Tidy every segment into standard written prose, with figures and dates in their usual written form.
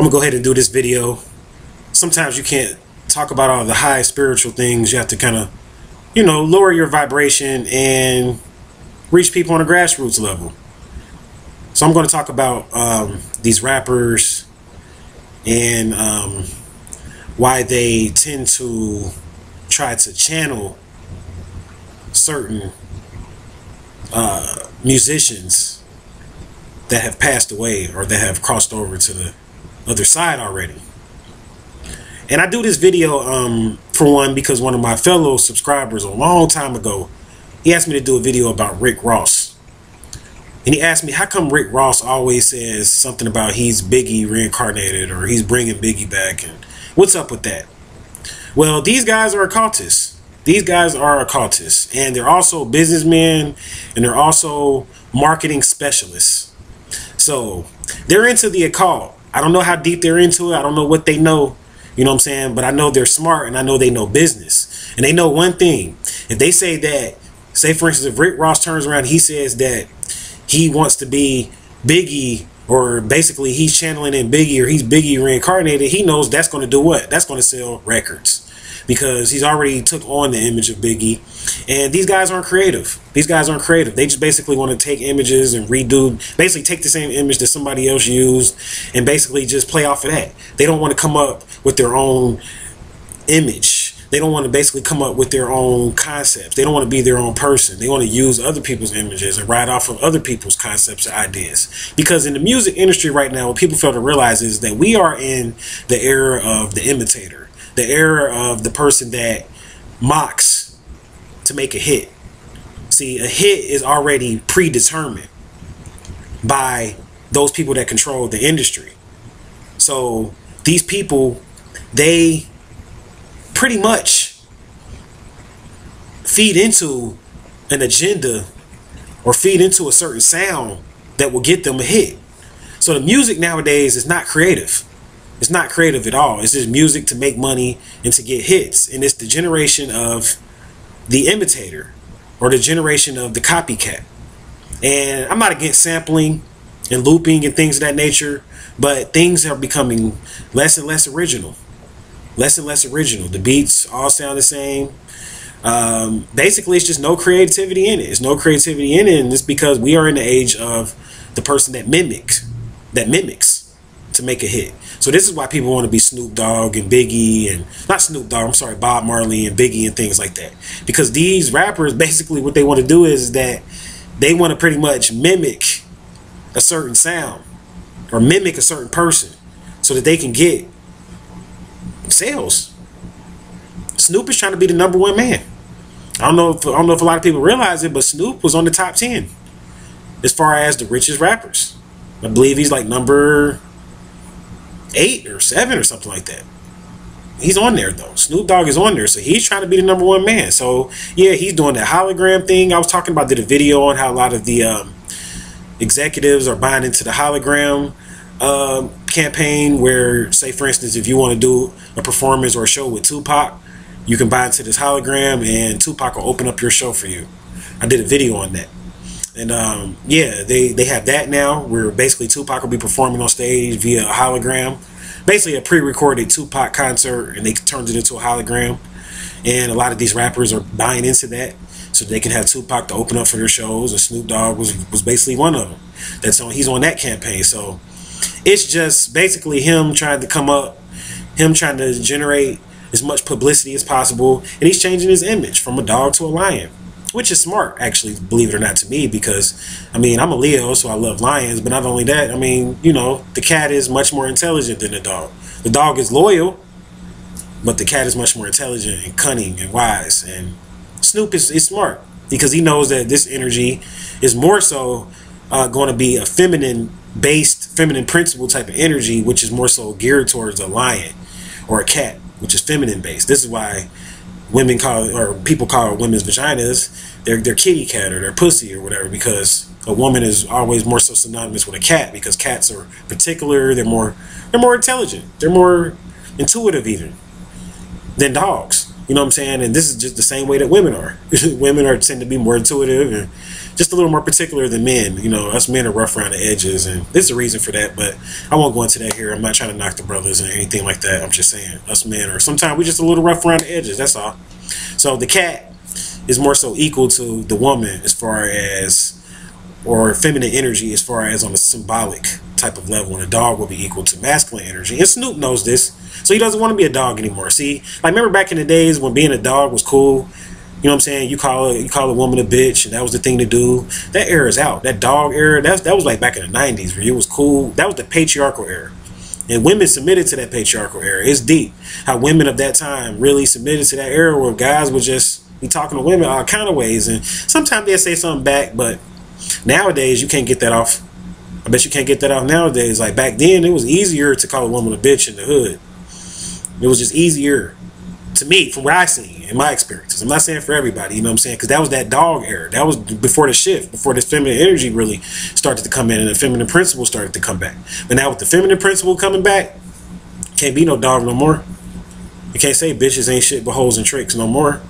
I'm gonna go ahead and do this video. Sometimes you can't talk about all the high spiritual things. You have to kind of, lower your vibration and reach people on a grassroots level. So I'm going to talk about these rappers and why they tend to try to channel certain musicians that have passed away or that have crossed over to the other side already. And I do this video for one because one of my fellow subscribers a long time ago, he asked me to do a video about Rick Ross. And he asked me, how come Rick Ross always says something about he's Biggie reincarnated or he's bringing Biggie back, and what's up with that? Well, these guys are occultists. These guys are occultists, and they're also businessmen, and they're also marketing specialists. So they're into the occult. I don't know how deep they're into it. I don't know what they know. You know what I'm saying? But I know they're smart, and I know they know business. And they know one thing. If they say that, say for instance, if Rick Ross turns around and he says that he wants to be Biggie, or basically he's channeling in Biggie, or he's Biggie reincarnated, he knows that's going to do what? That's going to sell records. Because he's already took on the image of Biggie. And these guys aren't creative. These guys aren't creative. They just basically want to take images and redo, basically take the same image that somebody else used and basically just play off of that. They don't want to come up with their own image. They don't want to basically come up with their own concepts. They don't want to be their own person. They want to use other people's images and ride off of other people's concepts and ideas. Because in the music industry right now, what people fail to realize is that we are in the era of the imitator. The era of the person that mocks to make a hit. See, a hit is already predetermined by those people that control the industry. So these people, they pretty much feed into an agenda or feed into a certain sound that will get them a hit. So the music nowadays is not creative. It's not creative at all. It's just music to make money and to get hits. And it's the generation of the imitator or the generation of the copycat. And I'm not against sampling and looping and things of that nature, but things are becoming less and less original. Less and less original. The beats all sound the same. Basically, it's just no creativity in it. It's no creativity in it, and it's because we are in the age of the person that mimics to make a hit. So this is why people want to be Snoop Dogg and Biggie, and not Snoop Dogg, I'm sorry, Bob Marley and Biggie and things like that. Because these rappers, basically what they want to do is that they want to pretty much mimic a certain sound or mimic a certain person so that they can get sales. Snoop is trying to be the #1 man. I don't know if a lot of people realize it, but Snoop was on the top 10 as far as the richest rappers. I believe he's like number 8 or 7 or something like that. He's on there though. Snoop Dogg is on there, so he's trying to be the #1 man. So yeah, he's doing that hologram thing. I was talking about, did a video on how a lot of the executives are buying into the hologram campaign, where say for instance, if you want to do a performance or a show with Tupac, you can buy into this hologram and Tupac will open up your show for you. I did a video on that. And yeah, they have that now, where basically Tupac will be performing on stage via a hologram, basically a pre-recorded Tupac concert, and they turned it into a hologram. And a lot of these rappers are buying into that so they can have Tupac to open up for their shows, and Snoop Dogg was basically one of them. He's on that campaign. So it's just basically him trying to come up, him trying to generate as much publicity as possible, and he's changing his image from a dog to a lion. Which is smart, actually, believe it or not, to me, because, I mean, I'm a Leo, so I love lions, but not only that, I mean, the cat is much more intelligent than the dog. The dog is loyal, but the cat is much more intelligent and cunning and wise, and Snoop is smart, because he knows that this energy is more so going to be a feminine-based, feminine principle type of energy, which is more so geared towards a lion or a cat, which is feminine-based. This is why women call, or people call women's vaginas their kitty cat or their pussy or whatever, because a woman is always more so synonymous with a cat, because cats are particular, they're more intelligent, they're more intuitive even than dogs. You know what I'm saying? And this is just the same way that women are. Women tend to be more intuitive and just a little more particular than men. You know, us men are rough around the edges, and there's a reason for that, but I won't go into that here. I'm not trying to knock the brothers or anything like that. I'm just saying us men are sometimes we just a little rough around the edges, that's all. So the cat is more so equal to the woman as far as, or feminine energy as far as on a symbolic type of level, and a dog will be equal to masculine energy. And Snoop knows this, so he doesn't want to be a dog anymore. See, like remember back in the days when being a dog was cool? You know what I'm saying? You call a woman a bitch, and that was the thing to do. That era is out. That dog era, that was like back in the 90s where it was cool. That was the patriarchal era. And women submitted to that patriarchal era. It's deep how women of that time really submitted to that era where guys would just be talking to women all kind of ways. And sometimes they'll say something back, but nowadays you can't get that off. I bet you can't get that off nowadays. Like back then, it was easier to call a woman a bitch in the hood. It was just easier to me, from what I seen in my experiences. I'm not saying for everybody, you know what I'm saying? Because that was that dog era. That was before the shift, before this feminine energy really started to come in and the feminine principle started to come back. But now with the feminine principle coming back, can't be no dog no more. You can't say bitches ain't shit but hoes and tricks no more.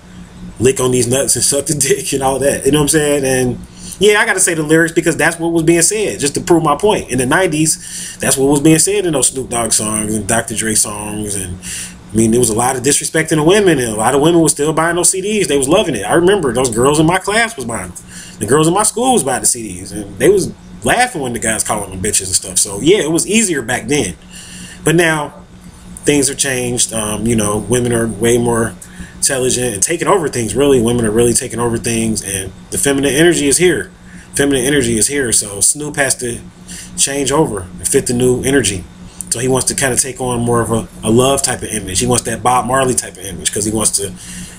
Lick on these nuts and suck the dick and all that. You know what I'm saying? And yeah, I got to say the lyrics because that's what was being said, just to prove my point. In the 90s, that's what was being said in those Snoop Dogg songs and Dr. Dre songs. And I mean, there was a lot of disrespecting the women, and a lot of women were still buying those CDs. They was loving it. I remember those girls in my class was buying them. The girls in my school was buying the CDs, and they was laughing when the guys calling them bitches and stuff. So yeah, it was easier back then. But now things are changed. You know, women are way more intelligent and taking over things. Really, women are really taking over things, and the feminine energy is here. Feminine energy is here. So Snoop has to change over and fit the new energy. So he wants to kind of take on more of a love type of image. He wants that Bob Marley type of image because he wants to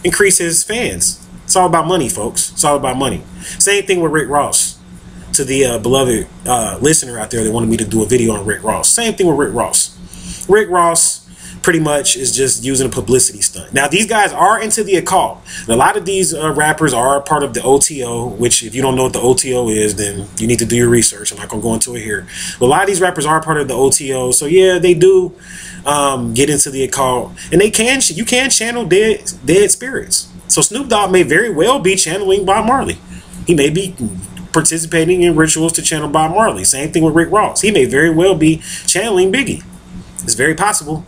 increase his fans. It's all about money, folks. It's all about money. Same thing with Rick Ross. To the beloved listener out there that wanted me to do a video on Rick Ross. Same thing with Rick Ross. Rick Ross pretty much is just using a publicity stunt. Now, these guys are into the occult. And a lot of these rappers are part of the OTO, which if you don't know what the OTO is, then you need to do your research. I'm not going to go into it here. But a lot of these rappers are part of the OTO. So, yeah, they do get into the occult. And you can channel dead spirits. So Snoop Dogg may very well be channeling Bob Marley. He may be participating in rituals to channel Bob Marley. Same thing with Rick Ross. He may very well be channeling Biggie. It's very possible.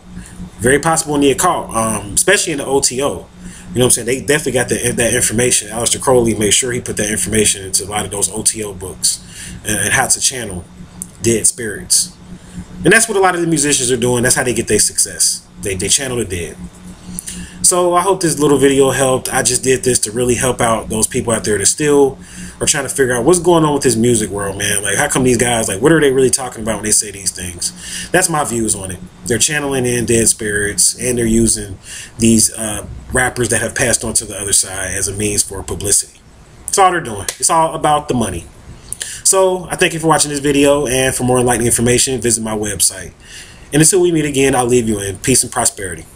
Very possible in the occult, especially in the OTO. You know what I'm saying? They definitely got that information. Aleister Crowley made sure he put that information into a lot of those OTO books and how to channel dead spirits. And that's what a lot of the musicians are doing. That's how they get their success. They channel the dead. So I hope this little video helped. I just did this to really help out those people out there that still are trying to figure out what's going on with this music world, man. Like, how come these guys, like, what are they really talking about when they say these things? That's my views on it. They're channeling in dead spirits, and they're using these rappers that have passed on to the other side as a means for publicity. That's all they're doing. It's all about the money. So I thank you for watching this video, and for more enlightening information, visit my website. And until we meet again, I'll leave you in peace and prosperity.